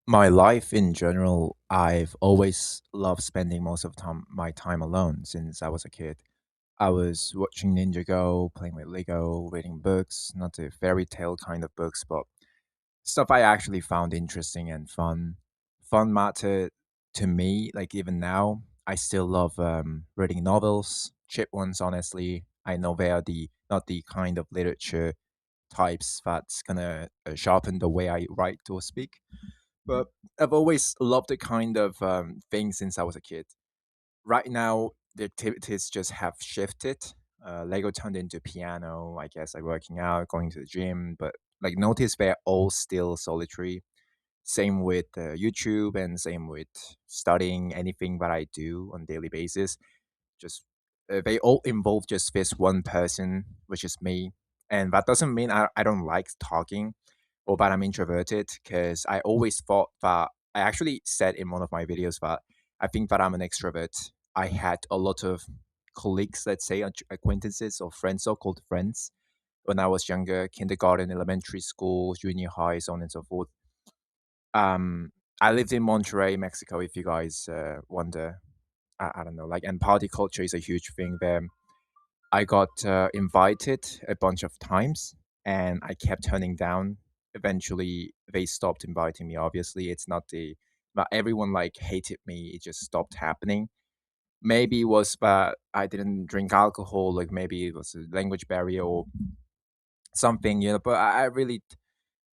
My life in general, I've always loved spending most of my time alone since I was a kid. I was watching Ninjago, playing with Lego, reading books, not the fairy tale kind of books, but stuff I actually found interesting and fun. Fun mattered to me, like even now, I still love reading novels, cheap ones, honestly. I know they are the not the kind of literature types that's gonna sharpen the way I write or speak, but I've always loved the kind of thing since I was a kid. Right now, the activities just have shifted. Lego turned into piano, I guess, like working out, going to the gym, but like notice they're all still solitary. Same with YouTube and same with studying anything that I do on daily basis. Just they all involve just this one person, which is me. And that doesn't mean I don't like talking or that I'm introverted, because I always thought that I actually said in one of my videos that I think that I'm an extrovert. I had a lot of colleagues, let's say, acquaintances or friends, so called friends, when I was younger, kindergarten, elementary school, junior high, so on and so forth. Um, I lived in Monterrey, Mexico, if you guys wonder. I don't know, like, and party culture is a huge thing there. I got invited a bunch of times and I kept turning down. Eventually, they stopped inviting me. Obviously, it's not the but everyone like hated me. It just stopped happening. Maybe it was that I didn't drink alcohol. Like maybe it was a language barrier or something, But I really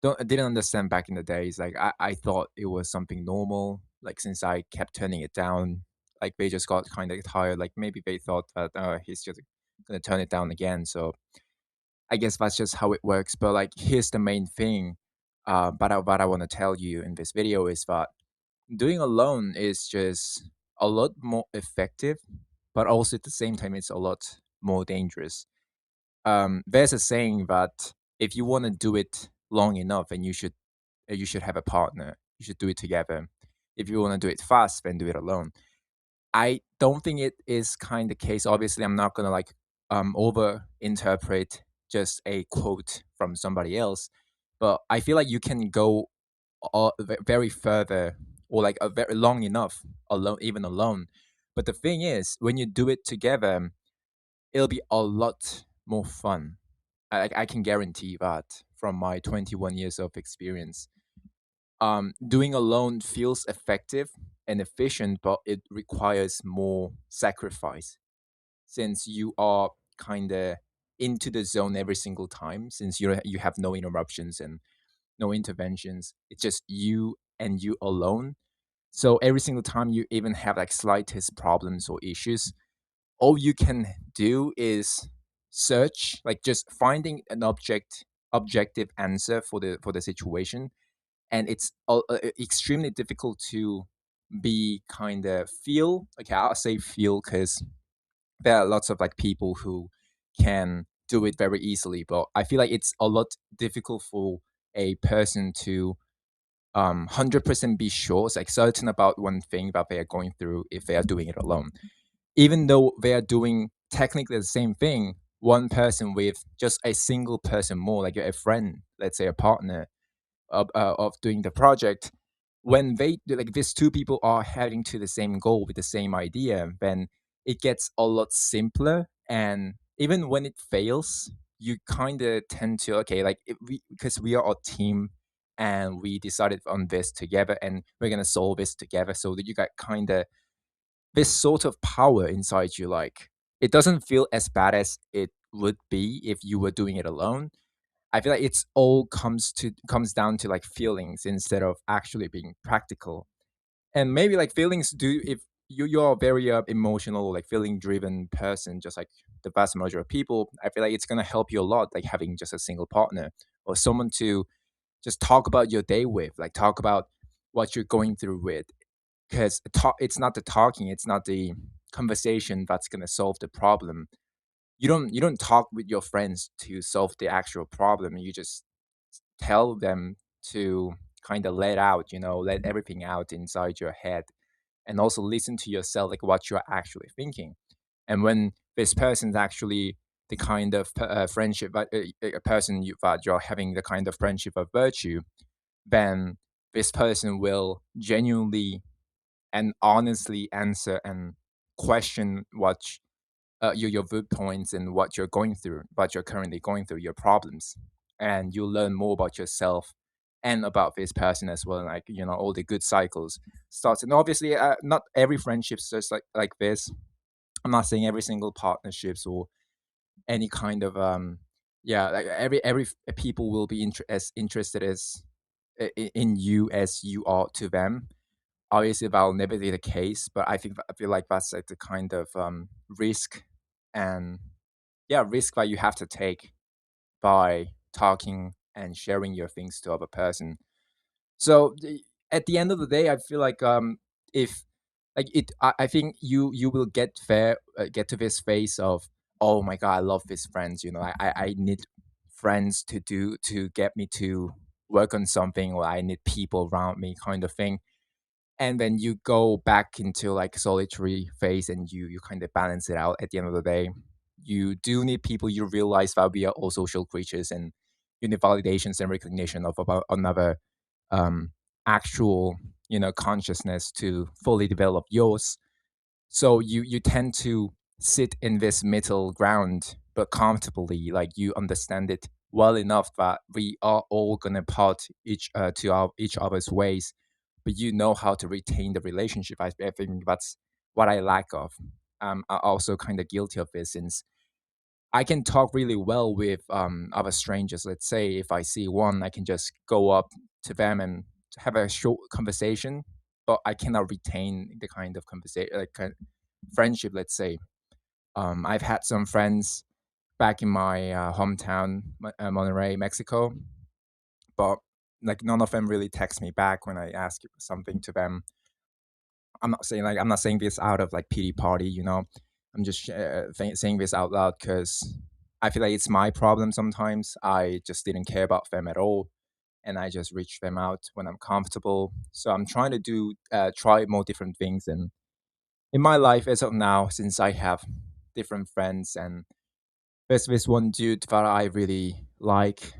don't I didn't understand back in the days. Like I thought it was something normal. Like since I kept turning it down, like they just got kind of tired. Like maybe they thought that he's just gonna turn it down again. So I guess that's just how it works. But like, here's the main thing. What I want to tell you in this video is that doing alone is just a lot more effective, but also at the same time, it's a lot more dangerous. There's a saying that if you want to do it long enough, and you should have a partner. You should do it together. If you want to do it fast, then do it alone. I don't think it is kind of case. Obviously, I'm not gonna like over interpret just a quote from somebody else, but I feel like you can go very further or like a very long enough alone, even alone. But the thing is, when you do it together, it'll be a lot more fun. I can guarantee that from my 21 years of experience. Doing alone feels effective and efficient, but it requires more sacrifice since you are kind of into the zone every single time. Since you have no interruptions and no interventions, it's just you and you alone. So every single time you even have like slightest problems or issues, all you can do is search, like just finding an objective answer for the situation, and it's extremely difficult to be kind of feel, okay, I'll say feel, because there are lots of like people who can do it very easily, but I feel like it's a lot difficult for a person to 100% be sure, it's like certain about one thing that they are going through if they are doing it alone, even though they are doing technically the same thing. One person with just a single person more, like a friend, let's say a partner of doing the project, when they like these two people are heading to the same goal with the same idea, then it gets a lot simpler. And even when it fails, you kind of tend to, okay, like because we are a team and we decided on this together and we're gonna solve this together, so that you got kind of this sort of power inside you. Like it doesn't feel as bad as it would be if you were doing it alone. I feel like it's all comes down to like feelings instead of actually being practical. And maybe like feelings do, if you're a very emotional, like feeling driven person, just like the vast majority of people. I feel like it's gonna help you a lot, like having just a single partner or someone to just talk about your day with, like talk about what you're going through with. Because it's not the talking, it's not the conversation that's gonna solve the problem. You don't talk with your friends to solve the actual problem. You just tell them to kind of let out, let everything out inside your head, and also listen to yourself, like what you're actually thinking. And when this person's actually the kind of friendship, a person that you're having the kind of friendship of virtue, then this person will genuinely and honestly answer and question your viewpoints and what you're going through, what you're currently going through, your problems, and you learn more about yourself and about this person as well. Like all the good cycles starts, and obviously, not every friendship's just like this. I'm not saying every single partnerships or any kind of yeah, like people will be as interested as in you as you are to them. Obviously, that'll never be the case, but I feel like that's like the kind of risk and yeah, risk that you have to take by talking and sharing your things to other person. So at the end of the day, I feel like if like I think you will get to this phase of, oh my god, I love these friends. I need friends to get me to work on something, or I need people around me, kind of thing. And then you go back into like solitary phase, and you kind of balance it out. At the end of the day, you do need people. You realize that we are all social creatures, and you need validations and recognition of about another um actual consciousness to fully develop yours. So you tend to sit in this middle ground, but comfortably, like you understand it well enough that we are all gonna part each other's ways, but you know how to retain the relationship. I think that's what I lack of. I'm also kind of guilty of this, since I can talk really well with other strangers. Let's say if I see one, I can just go up to them and have a short conversation, but I cannot retain the kind of conversation, like friendship. Let's say I've had some friends back in my hometown, Monterrey, Mexico, but like none of them really text me back when I ask something to them. I'm not saying this out of like pity party, I'm just saying this out loud because I feel like it's my problem sometimes. I just didn't care about them at all, and I just reach them out when I'm comfortable. So I'm trying to try more different things in my life as of now, since I have different friends, and there's this one dude that I really like.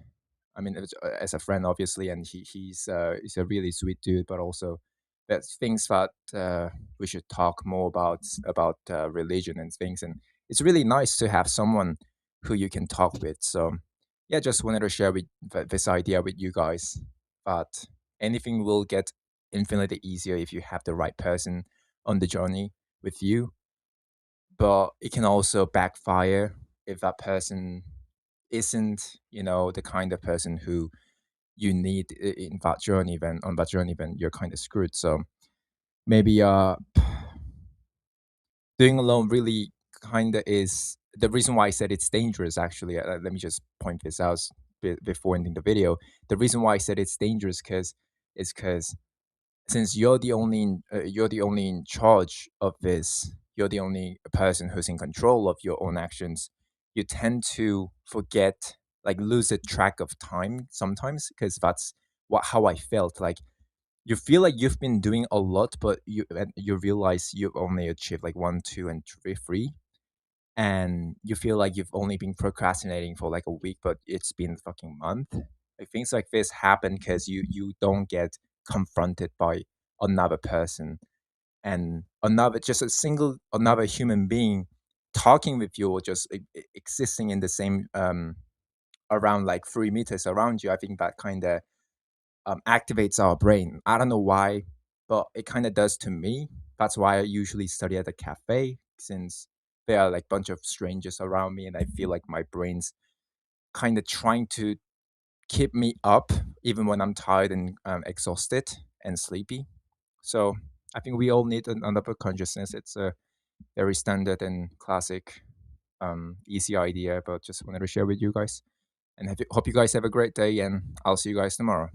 I mean, as a friend, obviously, and he's a really sweet dude. But also, there's things that we should talk more about religion and things. And it's really nice to have someone who you can talk with. So, yeah, just wanted to share this idea with you guys. But anything will get infinitely easier if you have the right person on the journey with you. But it can also backfire if that person isn't, the kind of person who you need in that journey. Then on that journey, then you're kind of screwed. So maybe doing alone really kind of is the reason why I said it's dangerous. Actually, let me just point this out before ending the video. The reason why I said it's dangerous because since you're the only in charge of this, you're the only person who's in control of your own actions. You tend to forget, like lose a track of time sometimes, because that's what how I felt. Like you feel like you've been doing a lot, but you realize you've only achieved like one, two, and three, and you feel like you've only been procrastinating for like a week, but it's been a fucking month. Like things like this happen because you don't get confronted by another person, and another just a single another human being talking with you, or just existing in the same around like 3 meters around you. I think that kind of activates our brain. I don't know why, but it kind of does to me. That's why I usually study at a cafe, since there are like a bunch of strangers around me, and I feel like my brain's kind of trying to keep me up even when I'm tired and exhausted and sleepy. So I think we all need another consciousness. It's a very standard and classic, easy idea, but just wanted to share with you guys. And hope you guys have a great day, and I'll see you guys tomorrow.